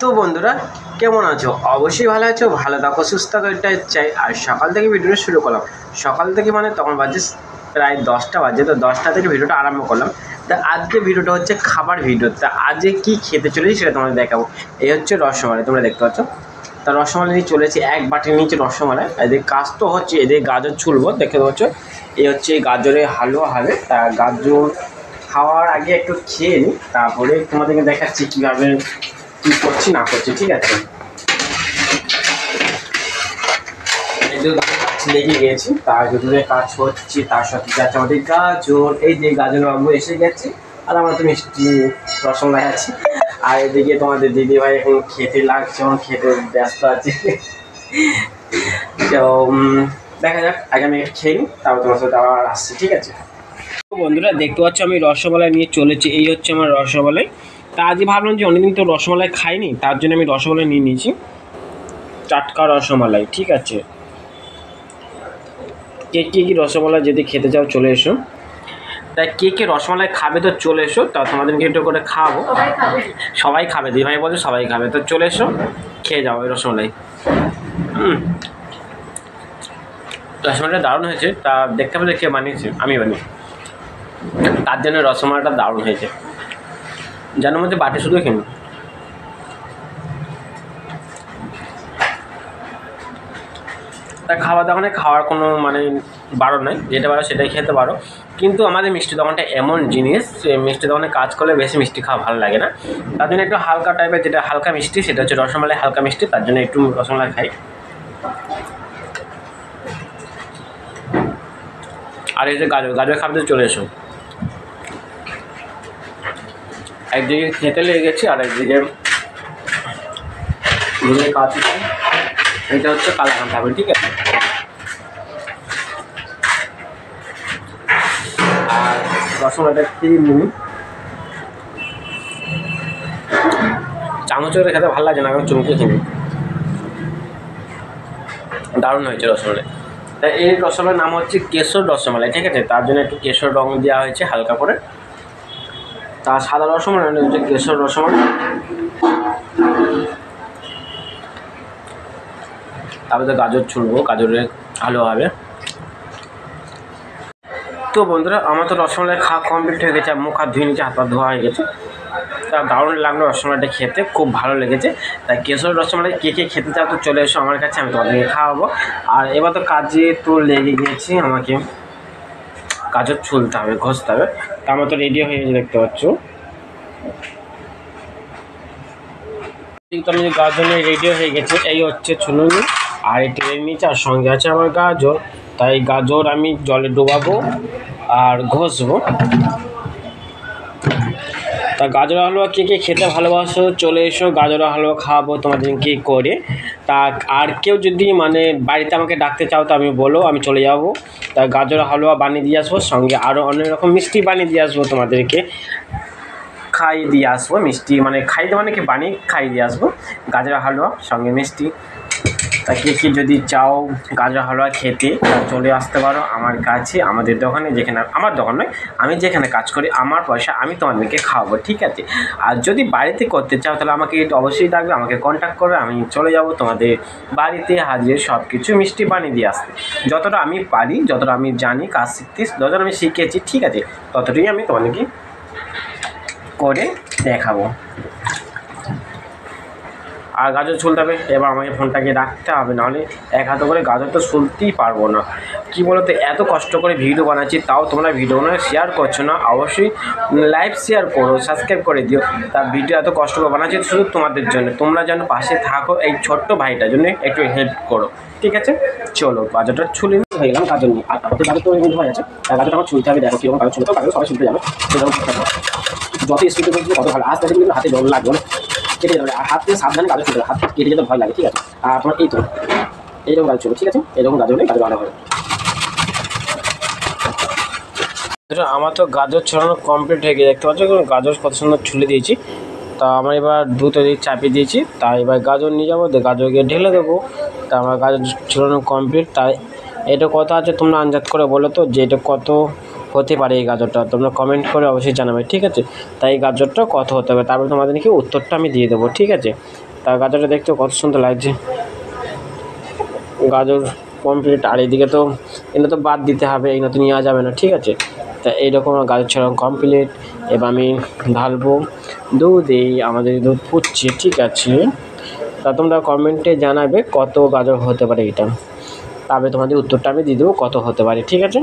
তো বন্ধুরা কেমন আছো? অবশ্যই ভালো আছো, ভালো থাকো, সুস্থ থাকো, এটাই চাই। আর সকাল থেকে ভিডিওটা শুরু করলাম। সকাল থেকে মানে তখন বাজে প্রায় 10টা বাজে, তো 10টা থেকে ভিডিওটা আরম্ভ করলাম। তা আজকে ভিডিওটা হচ্ছে খাবার ভিডিও। তা আজকে কি খেতে চলেছি সেটা তোমাদের দেখাবো। এই হচ্ছে রসমালাই, তোমরা দেখতে পাচ্ছ। তা রসমালাই নিয়ে চলেছি, এক বাটির নিচে রসমালাই। এদের কাজ তো হচ্ছে, এদের গাজর ছুলবো, দেখতে পাচ্ছ। এই হচ্ছে গাজরের হালুয়া হবে। তা গাজর খাওয়ার আগে একটু খেয়ে নিই, তারপরে তোমাদেরকে দেখাচ্ছি কীভাবে কি করছি না করছি, ঠিক আছে। লেগে গিয়েছি, তার ভিতরে কাজ হচ্ছে, তার সাথে যাচ্ছে আমাদের গাজর। এই যে গাজর বাবু এসে গেছে, আর আমার তো মিষ্টি রসমালাই আছে। আর এদিকে তোমাদের দিদি ভাই এখন খেতে লাগছে, এখন খেতে ব্যস্ত আছে। তো দেখা যাক, আগে আমি খেয়ে নিই, তারপর তোমার সাথে আবার আসছি, ঠিক আছে। বন্ধুরা দেখতে পাচ্ছ আমি রসমালাই নিয়ে চলেছি। এই হচ্ছে আমার রসমালাই। তা আজই ভাবলাম যে অনেকদিন তো রসমালাই খাইনি, তার জন্য আমি রসমালাই নিয়ে নিয়েছি, টাটকা রসমালাই, ঠিক আছে। কে কে কি রসমালাই যদি খেতে চাও চলে এসো। তাই কে কে রসমালাই খাবে তো চলে এসো, তা তোমাদেরকে একটু করে খাওয়াবো। সবাই খাবে, দিদি ভাই বলছে সবাই খাবে, তো চলে এসো, খেয়ে যাও এই রসমালাই। রসমালাইটা দারুণ হয়েছে। তা দেখতে পাবে কে বানিয়েছে, আমি বানিয়েছি, তার জন্য রসমালাইটা দারুণ হয়েছে। জানার মধ্যে বাটি শুধু খেয়ে তা খাওয়া দাওয়া খাওয়ার কোনো মানে বারণ নাই, যেটা পারো সেটাই খেতে পারো। কিন্তু আমাদের মিষ্টি দোকানটা এমন জিনিস, মিষ্টি দোকানে কাজ করলে বেশি মিষ্টি খাওয়া ভালো লাগে না, তার জন্য একটু হালকা টাইপের, যেটা হালকা মিষ্টি সেটা হচ্ছে রসমালাই, হালকা মিষ্টি, তার জন্য একটু রসমালাই খাই। আর এই যে গাজর, গাজর খাবে চলে এসো। একদিকে খেতে লেগে গেছি, আর একদিকে কাজ হচ্ছে। এটা হচ্ছে কালাকান খাবে, ঠিক আছে। আর রসমালাইটা খেয়ে নিই, চামচ করে খেতে ভালো লাগে না, এখন চুমকে খেয়ে নিই। দারুণ হয়েছে রসমালাই। তাই এই রসমালাইয়ের নাম হচ্ছে কেশর রসমালাই, ঠিক আছে। তার জন্য একটু কেশর রঙ দেওয়া হয়েছে হালকা করে। তা সাদা রসমালাই হচ্ছে কেশর রসমালাই। তারপরে গাজর ছুলবো, গাজরের হালুয়া হবে। তো বন্ধুরা আমার তো রসমালাই খাওয়া কমপ্লিট হয়ে গেছে, মুখ হাত ধুয়ে নিচে, হাত পা ধোয়া হয়ে গেছে। তা দারুণ লাগলো রসমালাইটা খেতে, খুব ভালো লেগেছে। তাই কেশর রসমালাই কে কে খেতে চাও তো চলে এসো আমার কাছে, আমি তোমাদেরকে খাওয়াবো। আর এবার তো কাজে তো লেগে গিয়েছি, আমাকে গাজর ছুলতে হবে, ঘষতে হবে। তা আমার তো রেডি হয়ে গেছে, দেখতে পাচ্ছ। আমি গাজর নিয়ে রেডি হয়ে গেছে, এই হচ্ছে ছুলুনি, আর এই ট্রেনের নিচে আর সঙ্গে আছে আমার গাজর। তাই গাজর আমি জলে ডোবাবো আর ঘষবো। তা গাজর হালুয়া কে কে খেতে ভালোবাসো চলে এসো, গাজর হালুয়া খাওয়াবো তোমাদেরকে করে। তা আর কেউ যদি মানে বাড়িতে আমাকে ডাকতে চাও তো আমি বলো, আমি চলে যাব। তা গাজর হালুয়া বানিয়ে দিয়ে আসবো, সঙ্গে আরও অনেক রকম মিষ্টি বানিয়ে দিয়ে আসবো, তোমাদেরকে খাইয়ে দিয়ে আসবো। মিষ্টি মানে খাইতে মানে কি বানিয়ে খাইয়ে দিয়ে আসবো, গাজর হালুয়া সঙ্গে মিষ্টি। তা কে কে যদি চাও গাজর হালুয়া খেতে, তা চলে আসতে পারো আমার কাছে, আমাদের দোকানে, যেখানে আমার দোকান নয়, আমি যেখানে কাজ করি, আমার পয়সা আমি তোমাদেরকে খাওয়াবো, ঠিক আছে। আর যদি বাড়িতে করতে চাও তাহলে আমাকে অবশ্যই ডাকবে, আমাকে কন্ট্যাক্ট করবে, আমি চলে যাব তোমাদের বাড়িতে হাজির সব কিছু মিষ্টি বানিয়ে দিয়ে আসতে। যতটা আমি পারি, যতটা আমি জানি কাজ শিখতে, যতটা আমি শিখেছি, ঠিক আছে, ততটাই আমি তোমাদেরকে করে দেখাবো। আর গাজর ছুলতে হবে, এবার আমাকে ফোনটাকে রাখতে হবে, নাহলে এক হাতে করে গাজর তো ছুলতেই পারবো না। কী বলো তো, এত কষ্ট করে ভিডিও বানাচ্ছি, তাও তোমরা ভিডিওগুলো শেয়ার করছো না। অবশ্যই লাইভ শেয়ার করো, সাবস্ক্রাইব করে দিও। তা ভিডিও এত কষ্ট করে বানাচ্ছি শুধু তোমাদের জন্য, তোমরা যেন পাশে থাকো, এই ছোট্ট ভাইটার জন্য একটু হেল্প করো, ঠিক আছে। চলো গাজরটা ছুলে হয়ে গেলাম গাজর নিয়ে। আর তারপরে গাজর তো এমনি হয়ে আছে, গাজরটা আমার ছুলতে হবে। দেখো কীরকম গাজর ছুলতে, গাজর সবাই ছুলতে যাবে, সেরকম যত স্পিডে করছে তত ভালো। আসতে কিন্তু হাতে জল লাগবে না, কেটে যাবে। আর হাত দিয়ে সাবধানে গাজর ছুলতে হবে, হাত কেটে যেতে ভয় লাগে, ঠিক আছে। আর তোমার এই তো এইরকম গাজর ছুলবে, ঠিক আছে, এরকম গাজর হলে গাজর ভালো হবে। আমার তো গাজর ছড়ানো কমপ্লিট হয়ে গিয়ে, দেখতে পাচ্ছ গাজর কত সুন্দর ছুলে দিয়েছি। তা আমার এবার দুটো দিক চাপিয়ে দিয়েছি, তাই এবার গাজর নিয়ে যাবো, গাজরকে ঢেলে দেবো। তা আমার গাজর ছড়ানো কমপ্লিট। তাই এটা কত আছে তোমরা আন্দাজ করে বলো তো, যে এটা কত হতে পারে এই গাজরটা, তোমরা কমেন্ট করে অবশ্যই জানাবে, ঠিক আছে। তাই এই গাজরটা কত হতে হবে, তারপরে তোমাদেরকে উত্তরটা আমি দিয়ে দেবো, ঠিক আছে। তা গাজরটা দেখতেও কত সুন্দর লাগছে। গাজর কমপ্লিট, আর এইদিকে তো এটা তো বাদ দিতে হবে, এগুলো তো নেওয়া যাবে না, ঠিক আছে। তা এইরকম গাজর ছাড়াও কমপ্লিট। এবার আমি ঢালবো দুধ, এই আমাদের দুধ ফুটছে, ঠিক আছে। তা তোমরা কমেন্টে জানাবে কত গাজর হতে পারে এটা, তবে তোমাদের উত্তরটা আমি দিয়ে দেবো কত হতে পারে, ঠিক আছে।